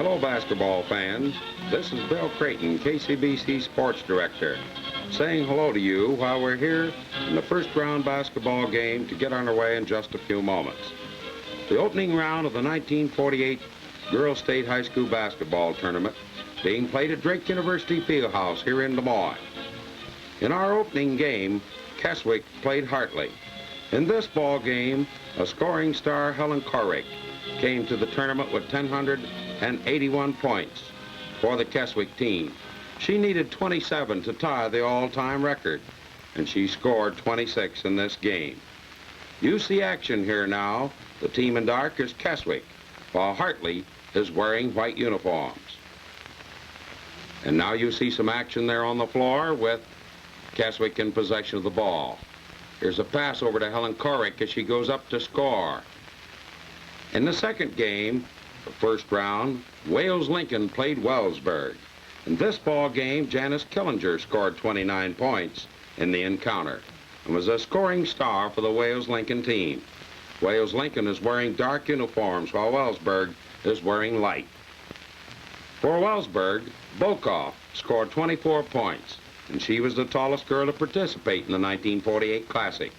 Hello, basketball fans. This is Bill Creighton, KCBC Sports Director, saying hello to you while we're here in the first round basketball game to get underway in just a few moments. The opening round of the 1948 Girls State High School basketball tournament being played at Drake University Fieldhouse here in Des Moines. In our opening game, KESWICK played Hartley. In this ball game, a scoring star, Helen Corrick, came to the tournament with 1,081 points for the KESWICK team. She needed 27 to tie the all-time record, and she scored 26 in this game. You see action here now. The team in dark is KESWICK, while Hartley is wearing white uniforms. And now you see some action there on the floor with KESWICK in possession of the ball. Here's a pass over to Helen Corrick as she goes up to score. In the second game, the first round, Wales-Lincoln played WELLSBURG. In this ball game, Janice Killinger scored 29 points in the encounter and was a scoring star for the Wales-Lincoln team. Wales-Lincoln is wearing dark uniforms while WELLSBURG is wearing light. For WELLSBURG, Bokoff scored 24 points, and she was the tallest girl to participate in the 1948 Classic.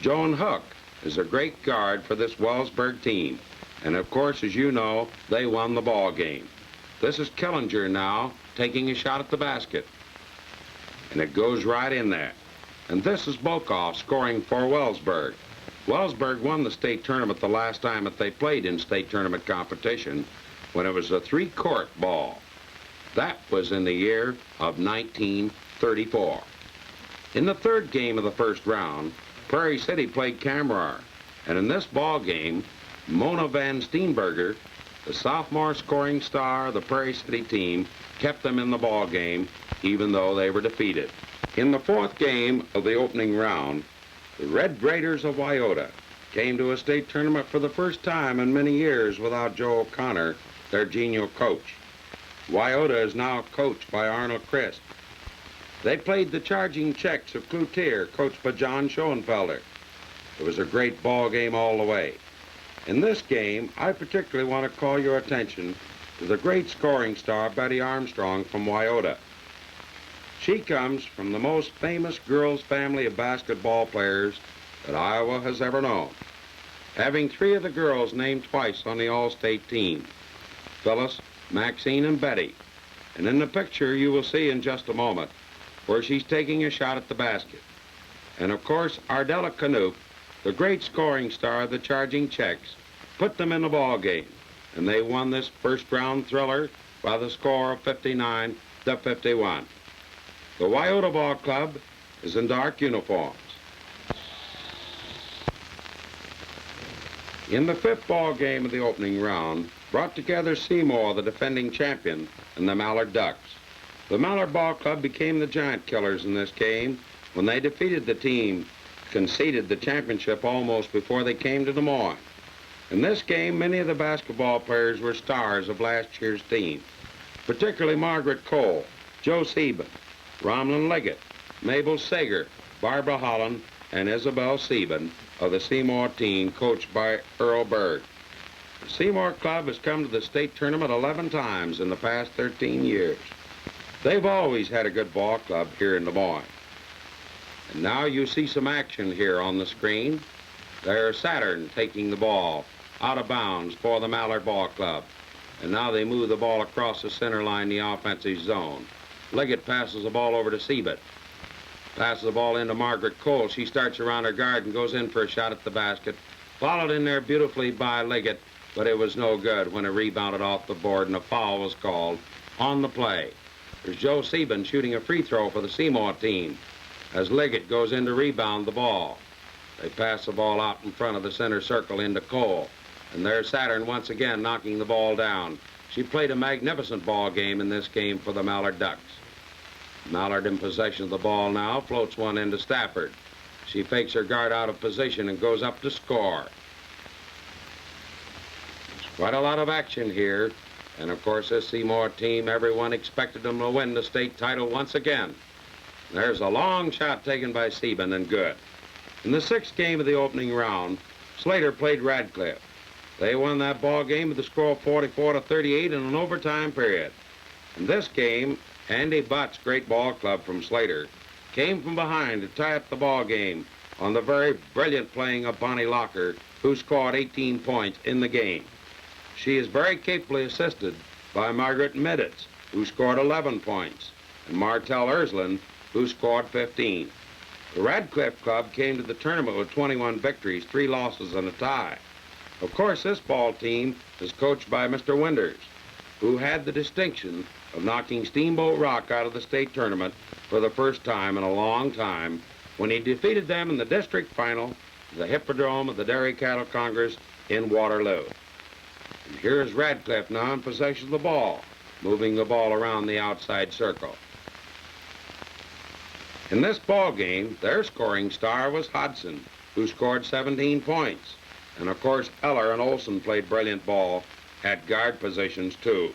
Joan Hook is a great guard for this WELLSBURG team, and of course, as you know, they won the ball game. This is Killinger now taking a shot at the basket, and it goes right in there. And this is Bokoff scoring for WELLSBURG. WELLSBURG won the state tournament the last time that they played in state tournament competition when it was a three-court ball. That was in the year of 1934. In the third game of the first round, Prairie City played Kamrar, and in this ball game, Mona Van Steenberger, the sophomore scoring star of the Prairie City team, kept them in the ball game even though they were defeated. In the fourth game of the opening round, the Red Raiders of WIOTA came to a state tournament for the first time in many years without Joe O'Connor, their genial coach. WIOTA is now coached by Arnold Christ. They played the Charging Czechs of CLUTIER, coached by John Schoenfelder. It was a great ball game all the way. In this game, I particularly want to call your attention to the great scoring star, Betty Armstrong from WIOTA. She comes from the most famous girls' family of basketball players that Iowa has ever known, having three of the girls named twice on the All-State team, Phyllis, Maxine, and Betty. And in the picture you will see in just a moment where she's taking a shot at the basket. And of course, Ardella Canup, the great scoring star of the Charging Czechs, put them in the ball game, and they won this first round thriller by the score of 59-51. The WIOTA Ball Club is in dark uniforms. In the fifth ball game of the opening round, brought together SEYMOUR, the defending champion, and the Mallard Ducks. The Mallard Ball Club became the giant killers in this game when they defeated the team, conceded the championship almost before they came to Des Moines. In this game, many of the basketball players were stars of last year's team, particularly Margaret Cole, Joe Sieben, Romlin Liggett, Mabel Sager, Barbara Holland, and Isabel Sieben of the SEYMOUR team coached by Earl Berg. The SEYMOUR club has come to the state tournament 11 times in the past 13 years. They've always had a good ball club here in Des Moines. And now you see some action here on the screen. There's Saturn taking the ball out of bounds for the Mallard Ball Club. And now they move the ball across the center line, the offensive zone. Liggett passes the ball over to Siebert. Passes the ball into Margaret Cole. She starts around her guard and goes in for a shot at the basket. Followed in there beautifully by Liggett, but it was no good when it rebounded off the board and a foul was called on the play. There's Joe Sieben shooting a free throw for the SEYMOUR team as Liggett goes in to rebound the ball. They pass the ball out in front of the center circle into Cole. And there's Saturn once again knocking the ball down. She played a magnificent ball game in this game for the Mallard Ducks. Mallard in possession of the ball now, floats one into Stafford. She fakes her guard out of position and goes up to score. There's quite a lot of action here. And of course, this SEYMOUR team, everyone expected them to win the state title once again. There's a long shot taken by Sieben and good. In the sixth game of the opening round, SLATER played RADCLIFFE. They won that ball game with a score of 44-38 in an overtime period. In this game, Andy Butt's great ball club from Slater came from behind to tie up the ball game on the very brilliant playing of Bonnie Locker, who scored 18 points in the game. She is very capably assisted by Margaret Midditz, who scored 11 points, and Martell Ersland, who scored 15. The Radcliffe Club came to the tournament with 21 victories, 3 losses, and a tie. Of course, this ball team is coached by Mr. Winders, who had the distinction of knocking Steamboat Rock out of the state tournament for the first time in a long time when he defeated them in the district final of the Hippodrome of the Dairy Cattle Congress in Waterloo. And here is Radcliffe now in possession of the ball, moving the ball around the outside circle. In this ball game, their scoring star was Hodson, who scored 17 points. And of course, Eller and Olson played brilliant ball at guard positions too.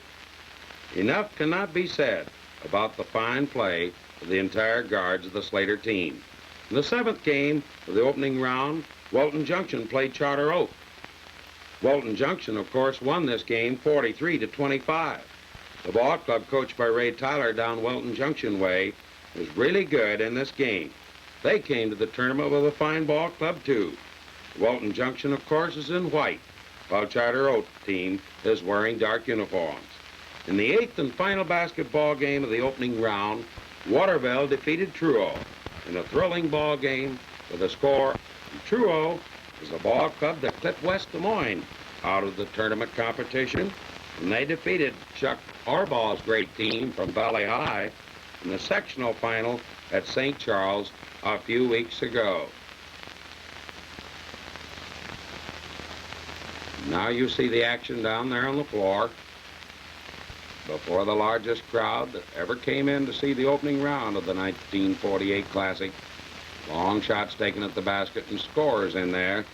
Enough cannot be said about the fine play of the entire guards of the Slater team. In the 7th game of the opening round, Wilton Junction played Charter Oak. Wilton Junction, of course, won this game 43-25. The ball club coached by Ray Tyler down Wilton Junction way was really good in this game. They came to the tournament with a fine ball club too. Wilton Junction, of course, is in white, while Charter Oak team is wearing dark uniforms. In the 8th and final basketball game of the opening round, Waterville defeated Truro in a thrilling ball game with a score. Truro is a ball club that clipped West Des Moines out of the tournament competition, and they defeated Chuck Orbaugh's great team from Valley High in the sectional final at St. Charles a few weeks ago. Now you see the action down there on the floor before the largest crowd that ever came in to see the opening round of the 1948 Classic. Long shots taken at the basket and scores in there.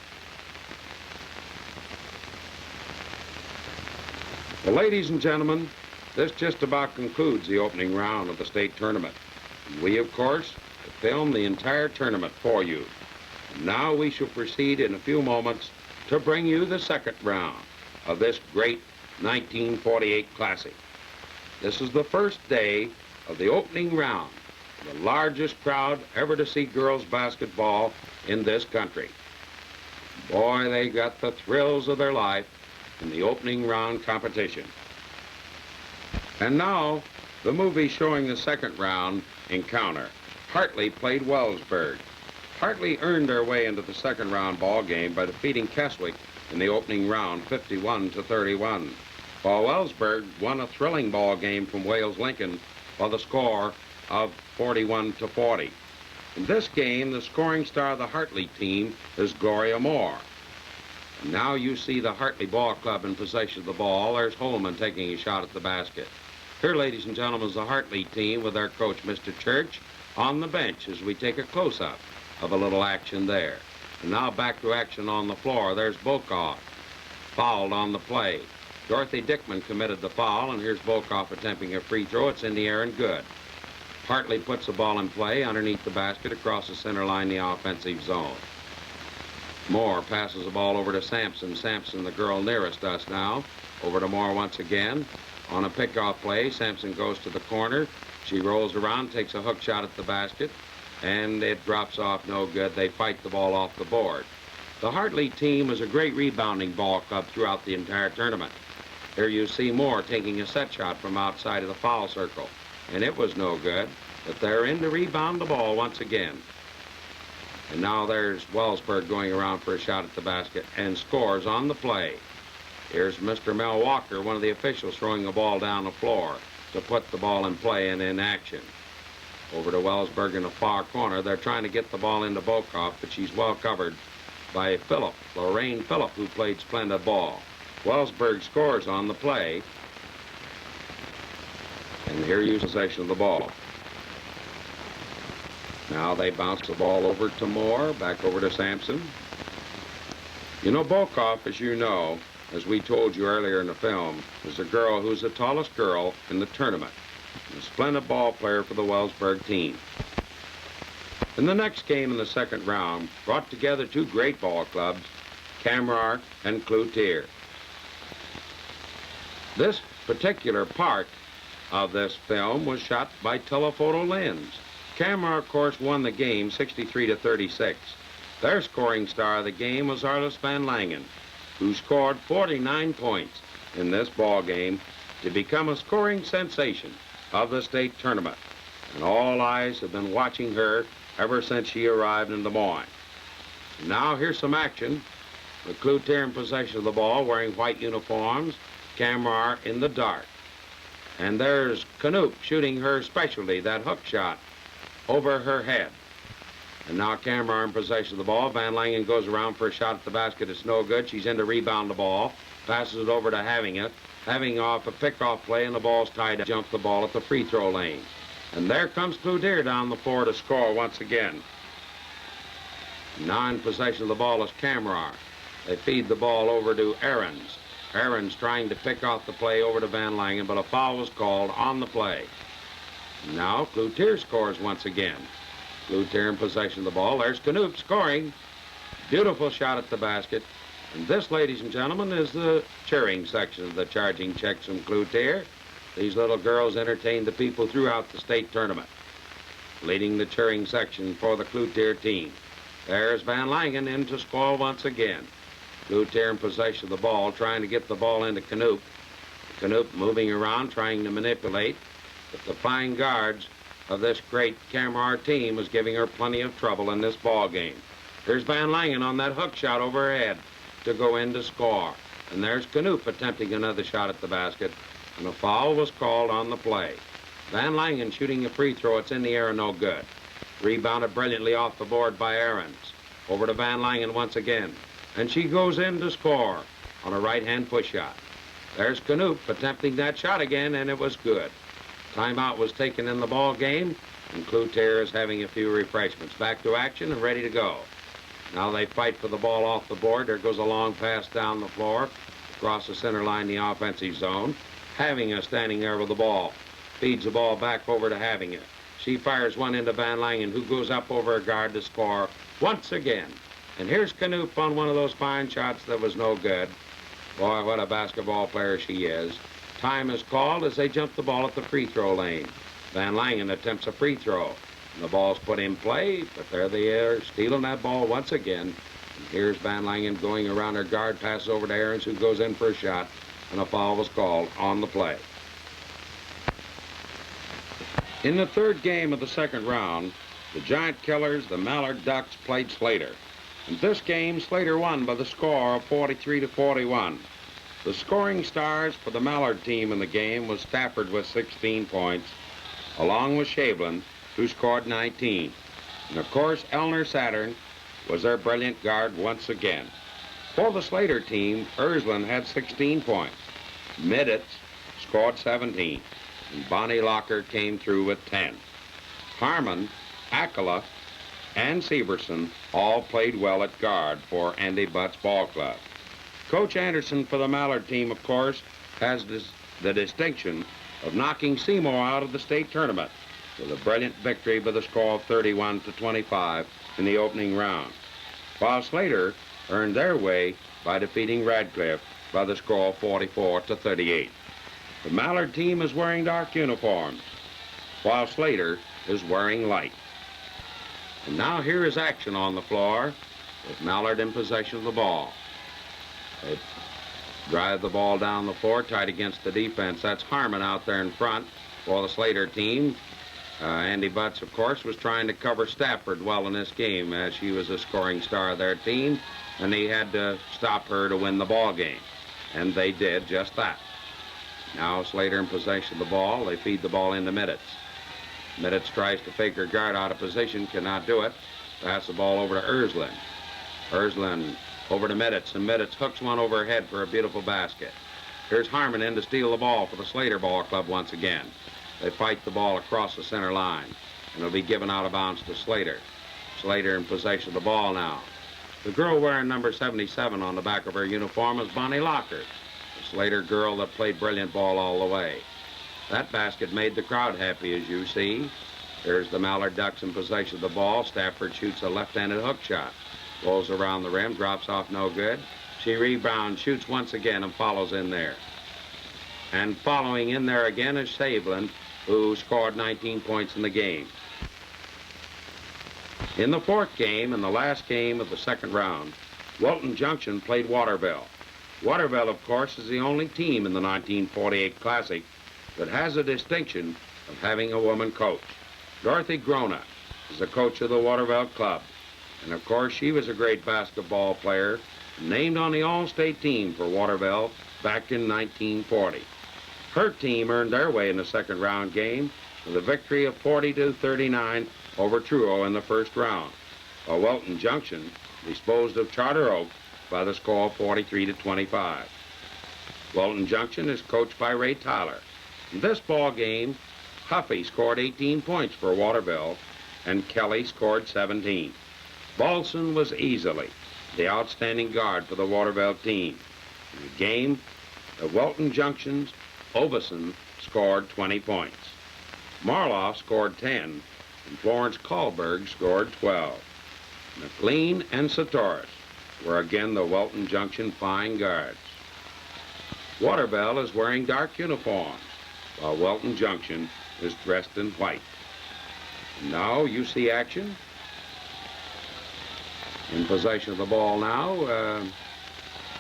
Well, ladies and gentlemen, this just about concludes the opening round of the state tournament. We, of course, have filmed the entire tournament for you. And now we shall proceed in a few moments to bring you the second round of this great 1948 Classic. This is the first day of the opening round, the largest crowd ever to see girls basketball in this country. Boy, they got the thrills of their life in the opening round competition. And now, the movie showing the second round encounter. Hartley played WELLSBURG. Hartley earned their way into the second round ball game by defeating KESWICK in the opening round 51-31, while WELLSBURG won a thrilling ball game from Wales Lincoln by the score of 41-40. In this game, the scoring star of the Hartley team is Gloria Moore. And now you see the Hartley Ball Club in possession of the ball. There's Holman taking a shot at the basket. Here, ladies and gentlemen, is the Hartley team with their coach, Mr. Church, on the bench as we take a close-up of a little action there. And now back to action on the floor. There's Bokoff, fouled on the play. Dorothy Dickman committed the foul, and here's Bokoff attempting a free throw. It's in the air and good. Hartley puts the ball in play underneath the basket across the center line, the offensive zone. Moore passes the ball over to Sampson. Sampson, the girl nearest us now. Over to Moore once again. On a pickoff play, Sampson goes to the corner. She rolls around, takes a hook shot at the basket, and it drops off no good. They fight the ball off the board. The Hartley team is a great rebounding ball club throughout the entire tournament. Here you see Moore taking a set shot from outside of the foul circle, and it was no good, but they're in to rebound the ball once again. And now there's WELLSBURG going around for a shot at the basket and scores on the play. Here's Mr. Mel Walker, one of the officials, throwing the ball down the floor to put the ball in play and in action. Over to WELLSBURG in the far corner. They're trying to get the ball into Bokoff, but she's well covered by Phillip, Lorraine Phillip, who played splendid ball. WELLSBURG scores on the play. And here you possession of the ball. Now they bounce the ball over to Moore, back over to Sampson. You know, Bokoff, as you know, as we told you earlier in the film, is a girl who's the tallest girl in the tournament. A splendid ball player for the WELLSBURG team. In the next game in the second round, brought together two great ball clubs, Kamrar, and CLUTIER. This particular part of this film was shot by telephoto lens. Kamrar, of course, won the game 63-36. Their scoring star of the game was Arlis Van Langen, who scored 49 points in this ball game to become a scoring sensation of the state tournament. And all eyes have been watching her ever since she arrived in Des Moines. Now here's some action. The CLUTIER in possession of the ball, wearing white uniforms, Kamrar in the dark. And there's Knoop shooting her specialty, that hook shot, over her head. And now Kamrar in possession of the ball. Van Langen goes around for a shot at the basket. It's no good. She's in to rebound the ball. Passes it over to Having it. Having off a pick-off play, and the ball's tied up. Jump the ball at the free throw lane. And there comes CLUTIER down the floor to score once again. Now in possession of the ball is Kamrar. They feed the ball over to Ahrens. Ahrens trying to pick off the play over to Van Langen, but a foul was called on the play. Now CLUTIER scores once again. CLUTIER in possession of the ball. There's Knoop scoring. Beautiful shot at the basket. And this, ladies and gentlemen, is the cheering section of the charging checks from CLUTIER. These little girls entertain the people throughout the state tournament. Leading the cheering section for the CLUTIER team. There's Van Langen in to score once again. CLUTIER in possession of the ball, trying to get the ball into Knoop. Knoop moving around, trying to manipulate. But the fine guards of this great Kamrar team was giving her plenty of trouble in this ball game. Here's Van Langen on that hook shot over her head to go in to score. And there's Knoop attempting another shot at the basket, and a foul was called on the play. Van Langen shooting a free throw. It's in the air and no good. Rebounded brilliantly off the board by Ahrens. Over to Van Langen once again. And she goes in to score on a right-hand push shot. There's Knoop attempting that shot again, and it was good. Timeout was taken in the ball game, and CLUTIER is having a few refreshments. Back to action and ready to go. Now they fight for the ball off the board. There goes a long pass down the floor, across the center line, the offensive zone. Having it standing there with the ball. Feeds the ball back over to Having it. She fires one into Van Langen, who goes up over a guard to score once again. And here's Knoop on one of those fine shots that was no good. Boy, what a basketball player she is. Time is called as they jump the ball at the free throw lane. Van Langen attempts a free throw. And the ball's put in play, but there they are, stealing that ball once again. And here's Van Langen going around her guard, passes over to Ahrens, who goes in for a shot, and a foul was called on the play. In the third game of the second round, the Giant Killers, the Mallard Ducks, played SLATER. In this game, SLATER won by the score of 43-41. The scoring stars for the Mallard team in the game was Stafford with 16 points, along with Shavelin, who scored 19. And of course, Elner Saturn was their brilliant guard once again. For the SLATER team, Erslin had 16 points. Midditz scored 17. And Bonnie Locker came through with 10. Harmon, Akala, and Severson all played well at guard for Andy Butt's ball club. Coach Anderson for the Mallard team, of course, has the distinction of knocking SEYMOUR out of the state tournament with a brilliant victory by the score of 31-25 in the opening round, while SLATER earned their way by defeating RADCLIFFE by the score of 44-38. The Mallard team is wearing dark uniforms, while SLATER is wearing light. And now here is action on the floor with Mallard in possession of the ball. They drive the ball down the floor, tight against the defense. That's Harmon out there in front for the SLATER team. Andy Butts, of course, was trying to cover Stafford well in this game, as she was a scoring star of their team, and he had to stop her to win the ball game. And they did just that. Now SLATER in possession of the ball. They feed the ball into Midditz. Midditz tries to fake her guard out of position, cannot do it. Pass the ball over to Erslin. Erslin over to Midditz, and Midditz hooks one over her head for a beautiful basket. Here's Harmon in to steal the ball for the SLATER ball club once again. They fight the ball across the center line, and it'll be given out of bounds to SLATER. SLATER in possession of the ball now. The girl wearing number 77 on the back of her uniform is Bonnie Locker, the SLATER girl that played brilliant ball all the way. That basket made the crowd happy, as you see. There's the Mallard Ducks in possession of the ball. Stafford shoots a left-handed hook shot. Rolls around the rim, drops off no good. She rebounds, shoots once again, and follows in there. And following in there again is Sablin, who scored 19 points in the game. In the fourth game, and the last game of the second round, Wilton Junction played Waterville. Waterville, of course, is the only team in the 1948 Classic that has a distinction of having a woman coach. Dorothy Grona is the coach of the Waterville Club. And of course, she was a great basketball player, named on the All-State team for Waterville back in 1940. Her team earned their way in the second round game with a victory of 40-39 over Truro in the first round, while Wilton Junction disposed of Charter Oak by the score of 43-25. Wilton Junction is coached by Ray Tyler. In this ball game, Huffy scored 18 points for Waterville, and Kelly scored 17. Bolson was easily the outstanding guard for the Waterville team. In the game, at Wilton Junction's Oveson scored 20 points. Marloff scored 10, and Florence Kahlberg scored 12. McLean and Satoris were again the Wilton Junction fine guards. Waterville is wearing dark uniforms, while Wilton Junction is dressed in white. And now you see action. In possession of the ball now,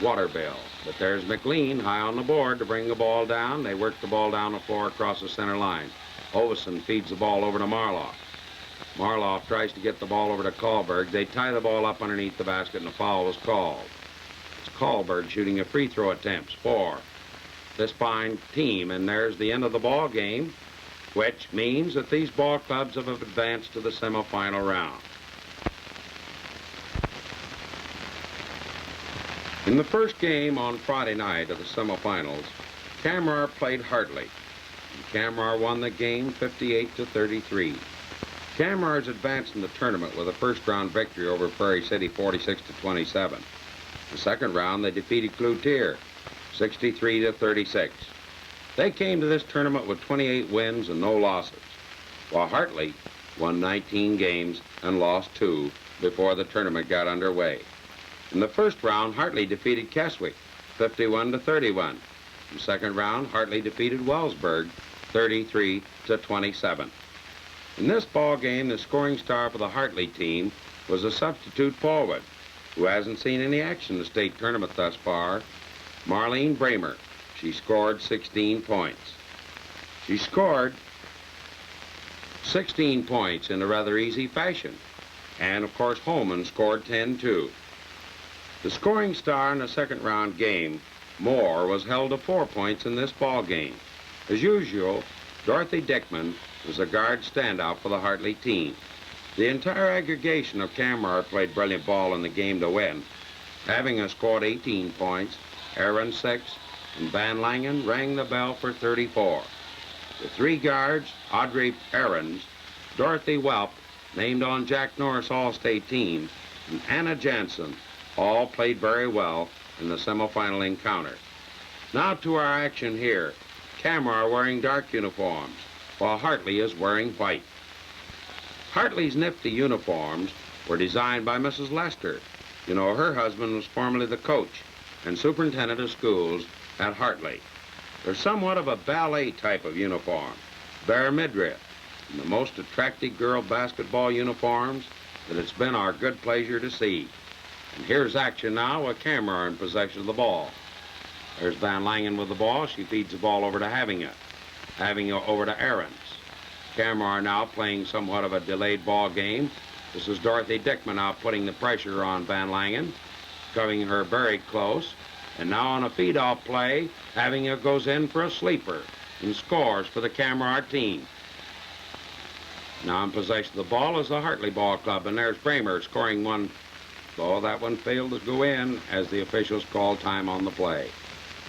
Waterville. But there's McLean high on the board to bring the ball down. They work the ball down the floor across the center line. Oveson feeds the ball over to Marloff. Marloff tries to get the ball over to Kahlberg. They tie the ball up underneath the basket, and the foul was called. It's Kahlberg shooting a free throw attempts for this fine team, and there's the end of the ball game, which means that these ball clubs have advanced to the semifinal round. In the first game on Friday night of the semifinals, Kamrar played Hartley. And Kamrar won the game 58-33. Kamrar's advanced in the tournament with a first-round victory over Prairie City 46-27. The second round, they defeated CLUTIER 63-36. They came to this tournament with 28 wins and no losses, while Hartley won 19 games and lost 2 before the tournament got underway. In the first round, Hartley defeated KESWICK 51-31. In the second round, Hartley defeated WELLSBURG 33-27. In this ball game, the scoring star for the Hartley team was a substitute forward who hasn't seen any action in the state tournament thus far, Marlene Bramer. She scored 16 points. She scored 16 points in a rather easy fashion. And, of course, Holman scored 10, too. The scoring star in the second round game, Moore, was held to 4 points in this ball game. As usual, Dorothy Dickman was the guard standout for the Hartley team. The entire aggregation of Kamrar played brilliant ball in the game to win. Having scored 18 points, Aaron 6, and Van Langen rang the bell for 34. The three guards, Audrey Aarons, Dorothy Welp, named on Jack Norris All-State team, and Anna Jansen, all played very well in the semifinal encounter. Now to our action here. Kamrar wearing dark uniforms, while Hartley is wearing white. Hartley's nifty uniforms were designed by Mrs. Lester. You know, her husband was formerly the coach and superintendent of schools at Hartley. They're somewhat of a ballet type of uniform, bare midriff, and the most attractive girl basketball uniforms that it's been our good pleasure to see. And here's action now with Kamrar in possession of the ball. There's Van Langen with the ball. She feeds the ball over to Havinga. Havinga over to Aarons. Kamrar now playing somewhat of a delayed ball game. This is Dorothy Dickman now putting the pressure on Van Langen, coming her very close. And now on a feed-off play, Havinga goes in for a sleeper and scores for the Kamrar team. Now in possession of the ball is the Hartley Ball Club, and there's Bramer scoring one. Oh, that one failed to go in as the officials called time on the play.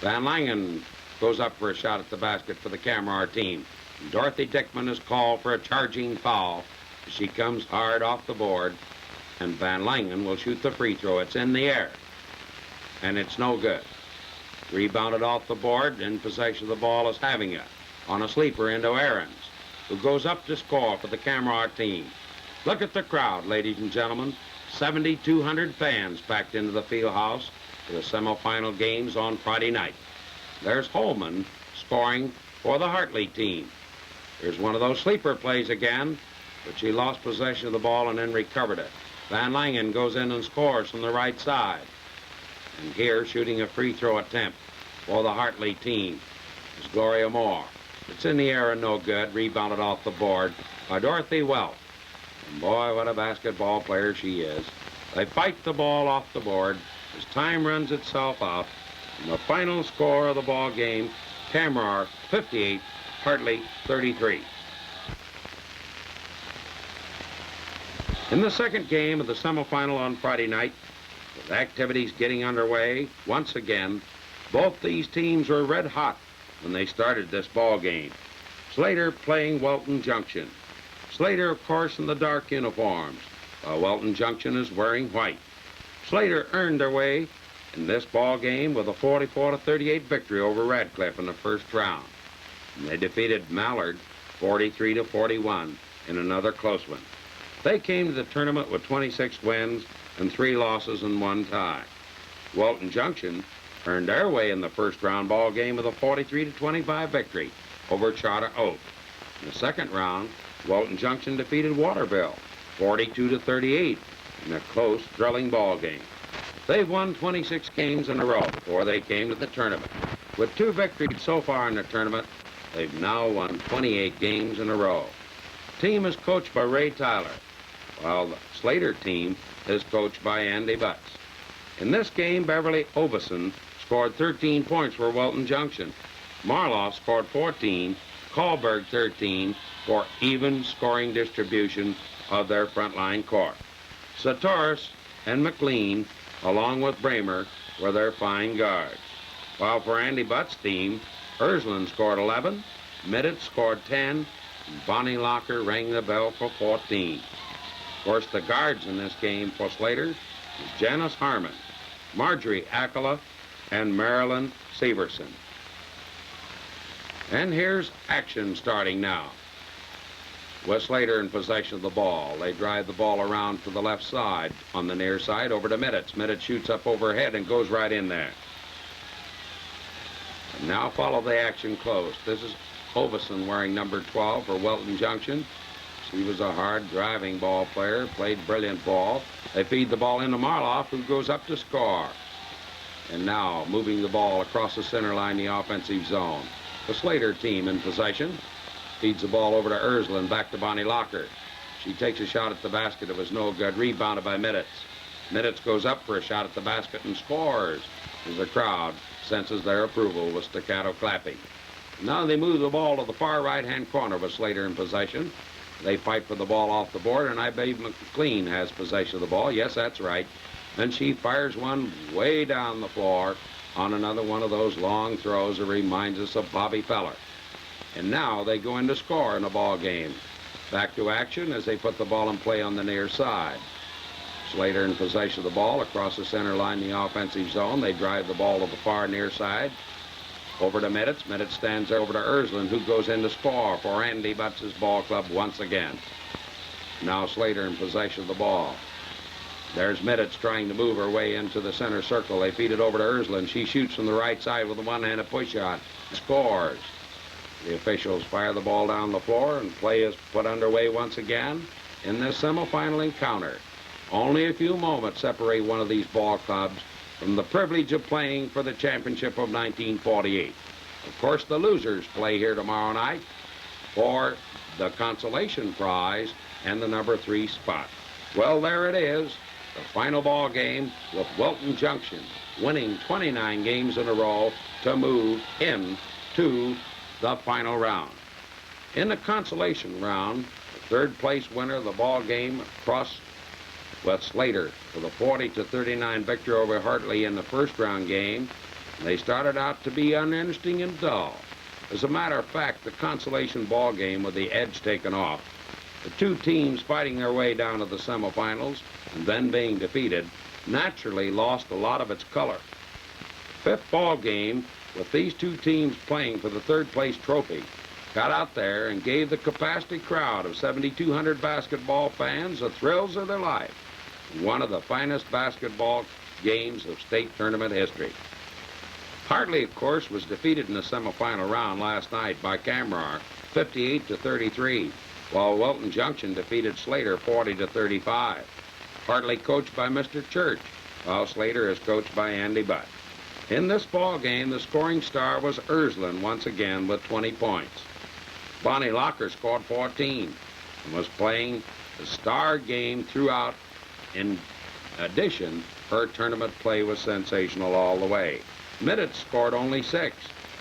Van Langen goes up for a shot at the basket for the Kamrar team. And Dorothy Dickman is called for a charging foul. She comes hard off the board, and Van Langen will shoot the free throw. It's in the air, and it's no good. Rebounded off the board, in possession of the ball is Havinga on a sleeper into Aarons, who goes up to score for the Kamrar team. Look at the crowd, ladies and gentlemen. 7,200 fans packed into the field house to the semifinal games on Friday night. There's Holman scoring for the Hartley team. Here's one of those sleeper plays again, but she lost possession of the ball and then recovered it. Van Langen goes in and scores from the right side. And here, shooting a free throw attempt for the Hartley team, is Gloria Moore. It's in the air and no good, rebounded off the board by Dorothy Welch. And boy, what a basketball player she is. They fight the ball off the board as time runs itself out. And the final score of the ball game, Kamrar 58, Hartley 33. In the second game of the semifinal on Friday night, with activities getting underway once again, both these teams were red hot when they started this ball game. SLATER playing Wilton Junction. SLATER, of course, in the dark uniforms, while Wilton Junction is wearing white. SLATER earned their way in this ball game with a 44-38 victory over RADCLIFFE in the first round. And they defeated MALLARD 43-41 in another close one. They came to the tournament with 26 wins and 3 losses and 1 tie. Wilton Junction earned their way in the first round ball game with a 43-25 victory over Charter Oak. In the second round, Wilton Junction defeated Waterville 42-38 in a close, thrilling ball game. They've won 26 games in a row before they came to the tournament. With 2 victories so far in the tournament, they've now won 28 games in a row. The team is coached by Ray Tyler, while the SLATER team is coached by Andy Butts. In this game, Beverly Oveson scored 13 points for Wilton Junction. Marloff scored 14, Kahlberg 13 for even scoring distribution of their frontline court. Satoris and McLean, along with Bramer, were their fine guards. While for Andy Butts' team, Ersland scored 11, Middett scored 10, and Bonnie Locker rang the bell for 14. Of course, the guards in this game for SLATER is Janice Harmon, Marjorie Akala, and Marilyn Severson. And here's action starting now. With SLATER in possession of the ball. They drive the ball around to the left side on the near side over to Middett. Middett shoots up overhead and goes right in there. And now follow the action close. This is Oveson wearing number 12 for Wilton Junction. She was a hard driving ball player, played brilliant ball. They feed the ball into Marloff, who goes up to score. And now moving the ball across the center line, the offensive zone. The SLATER team in possession. Feeds the ball over to Ersland, back to Bonnie Locker. She takes a shot at the basket. It was no good. Rebounded by Middett. Middett goes up for a shot at the basket and scores as the crowd senses their approval with staccato clapping. Now they move the ball to the far right-hand corner with SLATER in possession. They fight for the ball off the board, and I believe McLean has possession of the ball. Yes, that's right. Then she fires one way down the floor on another one of those long throws that reminds us of Bobby Feller. And now they go in to score in the ball game. Back to action as they put the ball in play on the near side. SLATER in possession of the ball across the center line, the offensive zone. They drive the ball to the far near side. Over to Middett. Middett stands over to Ersland, who goes in to score for Andy Butts' ball club once again. Now SLATER in possession of the ball. There's Middett trying to move her way into the center circle. They feed it over to Ersland. She shoots from the right side with a one-handed push shot. Scores. The officials fire the ball down the floor, and play is put underway once again in this semifinal encounter. Only a few moments separate one of these ball clubs from the privilege of playing for the championship of 1948. Of course, the losers play here tomorrow night for the consolation prize and the number 3 spot. Well, there it is, the final ball game with Wilton Junction winning 29 games in a row to move into the final round. In the consolation round, the third place winner of the ball game across with SLATER for the 40-39 victory over Hartley in the first round game. They started out to be uninteresting and dull. As a matter of fact, the consolation ball game with the edge taken off, the 2 teams fighting their way down to the semifinals and then being defeated, naturally lost a lot of its color. Fifth ball game with these 2 teams playing for the third place trophy got out there and gave the capacity crowd of 7,200 basketball fans the thrills of their life. One of the finest basketball games of state tournament history. Hartley, of course, was defeated in the semifinal round last night by Kamrar, 58-33, while Wilton Junction defeated SLATER 40-35. Hartley coached by Mr. Church, while SLATER is coached by Andy Butt. In this ball game, the scoring star was Ersland once again with 20 points. Bonnie Locker scored 14 and was playing the star game throughout. In addition, her tournament play was sensational all the way. Middett scored only 6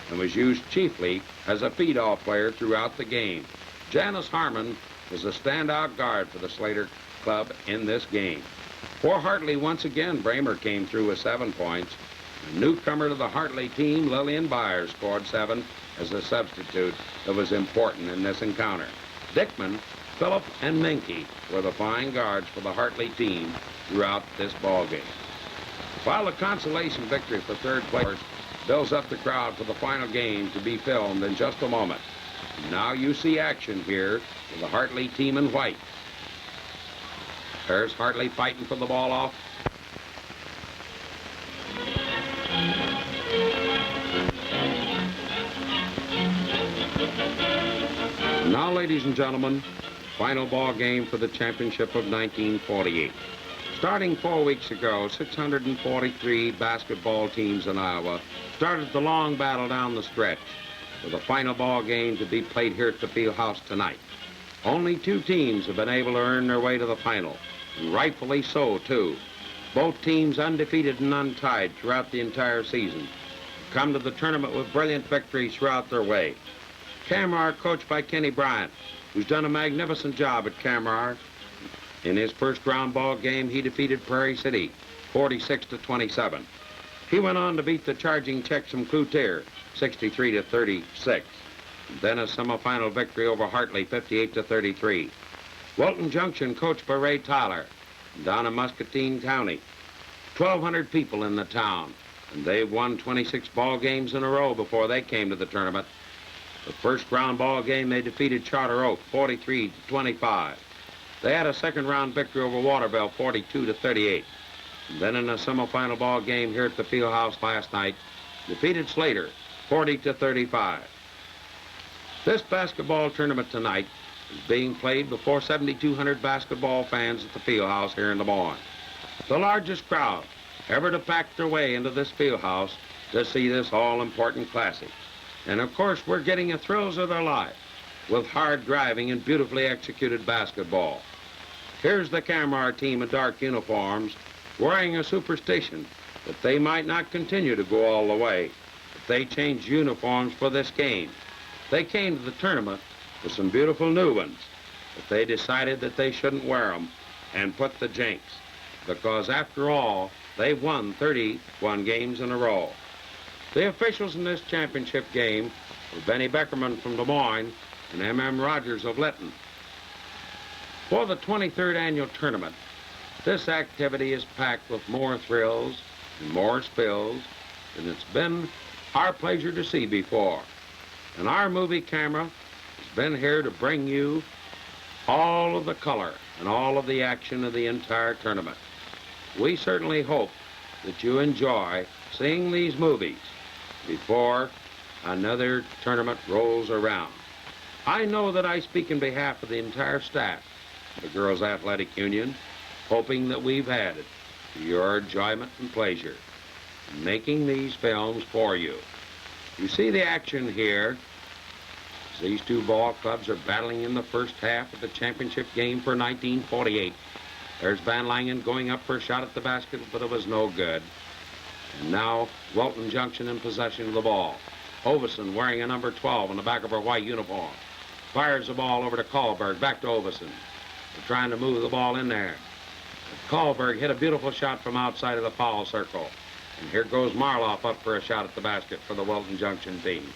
and was used chiefly as a feed-off player throughout the game. Janice Harmon was a standout guard for the SLATER club in this game. For Hartley, once again, Bramer came through with 7 points. A newcomer to the Hartley team, Lillian Byers, scored 7 as a substitute that was important in this encounter. Dickman, Phillip, and Minke were the fine guards for the Hartley team throughout this ball game. While the consolation victory for third place builds up the crowd for the final game to be filmed in just a moment. Now you see action here with the Hartley team in white. There's Hartley fighting for the ball off. Now, ladies and gentlemen, final ball game for the championship of 1948. Starting 4 weeks ago, 643 basketball teams in Iowa started the long battle down the stretch with a final ball game to be played here at the field house tonight. Only 2 teams have been able to earn their way to the final, and rightfully so, too. Both teams undefeated and untied throughout the entire season, come to the tournament with brilliant victories throughout their way. Kamrar, coached by Kenny Bryant, who's done a magnificent job at Kamrar. In his first round ball game, he defeated Prairie City 46-27. He went on to beat the charging Czechs from CLUTIER 63-36. Then a semifinal victory over Hartley 58-33. Wilton Junction, coached by Ray Tyler, down in Muscatine County. 1,200 people in the town, and they've won 26 ball games in a row before they came to the tournament. The first round ball game, they defeated Charter Oak 43-25. They had a second round victory over Waterville 42-38. Then in a semifinal ball game here at the field house last night, defeated SLATER 40-35. This basketball tournament tonight is being played before 7,200 basketball fans at the field house here in Des Moines. The largest crowd ever to pack their way into this field house to see this all-important classic. And of course, we're getting the thrills of their life with hard driving and beautifully executed basketball. Here's the Kamrar team in dark uniforms wearing a superstition that they might not continue to go all the way if they change uniforms for this game. They came to the tournament with some beautiful new ones, but they decided that they shouldn't wear them and put the jinx, because after all, they've won 31 games in a row. The officials in this championship game were Benny Beckerman from Des Moines and M.M. Rogers of Lytton. For the 23rd annual tournament, this activity is packed with more thrills and more spills than it's been our pleasure to see before. And our movie camera has been here to bring you all of the color and all of the action of the entire tournament. We certainly hope that you enjoy seeing these movies before another tournament rolls around. I know that I speak in behalf of the entire staff of the Girls Athletic Union, hoping that we've added to your enjoyment and pleasure in making these films for you. You see the action here as these 2 ball clubs are battling in the first half of the championship game for 1948. There's Van Langen going up for a shot at the basket, but it was no good. And now Wilton Junction in possession of the ball. Ovison wearing a number 12 on the back of her white uniform. Fires the ball over to Kahlberg, back to Ovison. They're trying to move the ball in there. Kahlberg hit a beautiful shot from outside of the foul circle. And here goes Marloff up for a shot at the basket for the Wilton Junction team.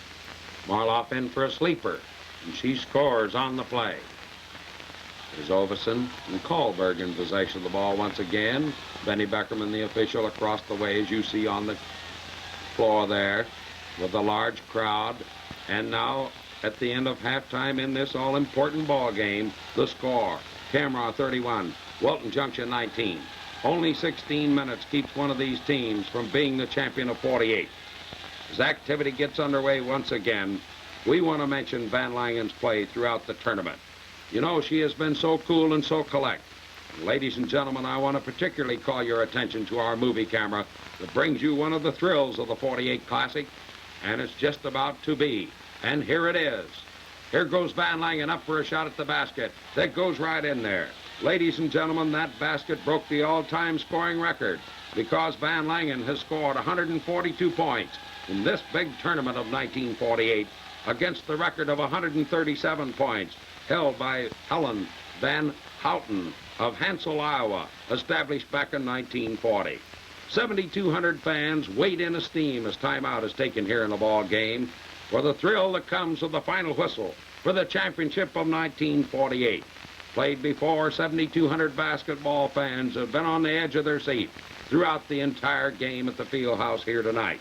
Marloff in for a sleeper, and she scores on the play. There's Ovison and Kahlberg in possession of the ball once again. Benny Beckerman, the official, across the way, as you see on the floor there, with a large crowd. And now, at the end of halftime in this all-important ball game, the score: Kamrar 31, Wilton Junction 19. Only 16 minutes keeps one of these teams from being the champion of 48. As activity gets underway once again, we want to mention Van Langen's play throughout the tournament. You know, she has been so cool and so collect. And ladies and gentlemen, I want to particularly call your attention to our movie camera that brings you one of the thrills of the 48 Classic, and it's just about to be. And here it is. Here goes Van Langen up for a shot at the basket. That goes right in there. Ladies and gentlemen, that basket broke the all-time scoring record because Van Langen has scored 142 points in this big tournament of 1948 against the record of 137 points held by Helen Van Houten of Hansel, Iowa, established back in 1940. 7,200 fans wait in esteem as timeout is taken here in the ball game for the thrill that comes with the final whistle for the championship of 1948. Played before, 7,200 basketball fans have been on the edge of their seat throughout the entire game at the field house here tonight.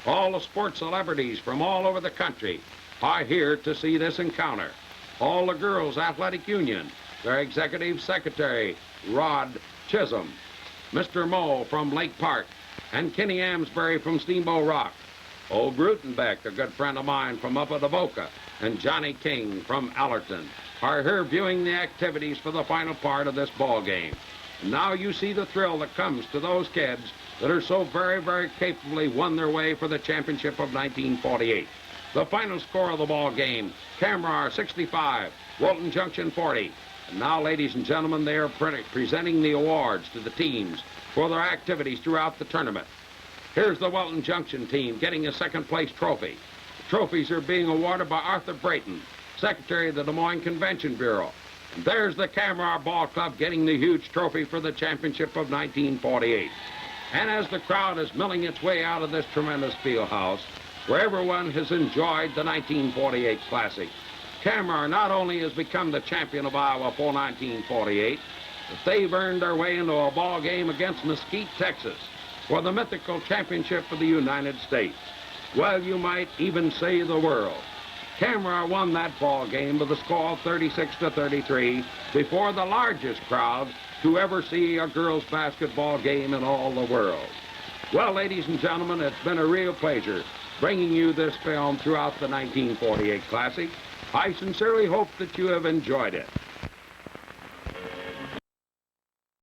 All the sports celebrities from all over the country are here to see this encounter. All the Girls Athletic Union, their executive secretary, Rod Chisholm, Mr. Moe from Lake Park, and Kenny Amsbury from Steamboat Rock, old Rutenbeck, a good friend of mine from up at Avoca, and Johnny King from Allerton are here viewing the activities for the final part of this ball game. And now you see the thrill that comes to those kids that are so very, very capably won their way for the championship of 1948. The final score of the ball game, Kamrar 65, Wilton Junction 40. And now, ladies and gentlemen, they are presenting the awards to the teams for their activities throughout the tournament. Here's the Wilton Junction team getting a second-place trophy. The trophies are being awarded by Arthur Brayton, Secretary of the Des Moines Convention Bureau. And there's the Kamrar Ball Club getting the huge trophy for the championship of 1948. And as the crowd is milling its way out of this tremendous field house, where everyone has enjoyed the 1948 Classic, Kamrar not only has become the champion of Iowa for 1948, but they've earned their way into a ball game against Mesquite, Texas, for the mythical championship of the United States. Well, you might even say the world. Kamrar won that ball game with a score of 36-33 before the largest crowd to ever see a girls' basketball game in all the world. Well, ladies and gentlemen, it's been a real pleasure bringing you this film throughout the 1948 Classic. I sincerely hope that you have enjoyed it.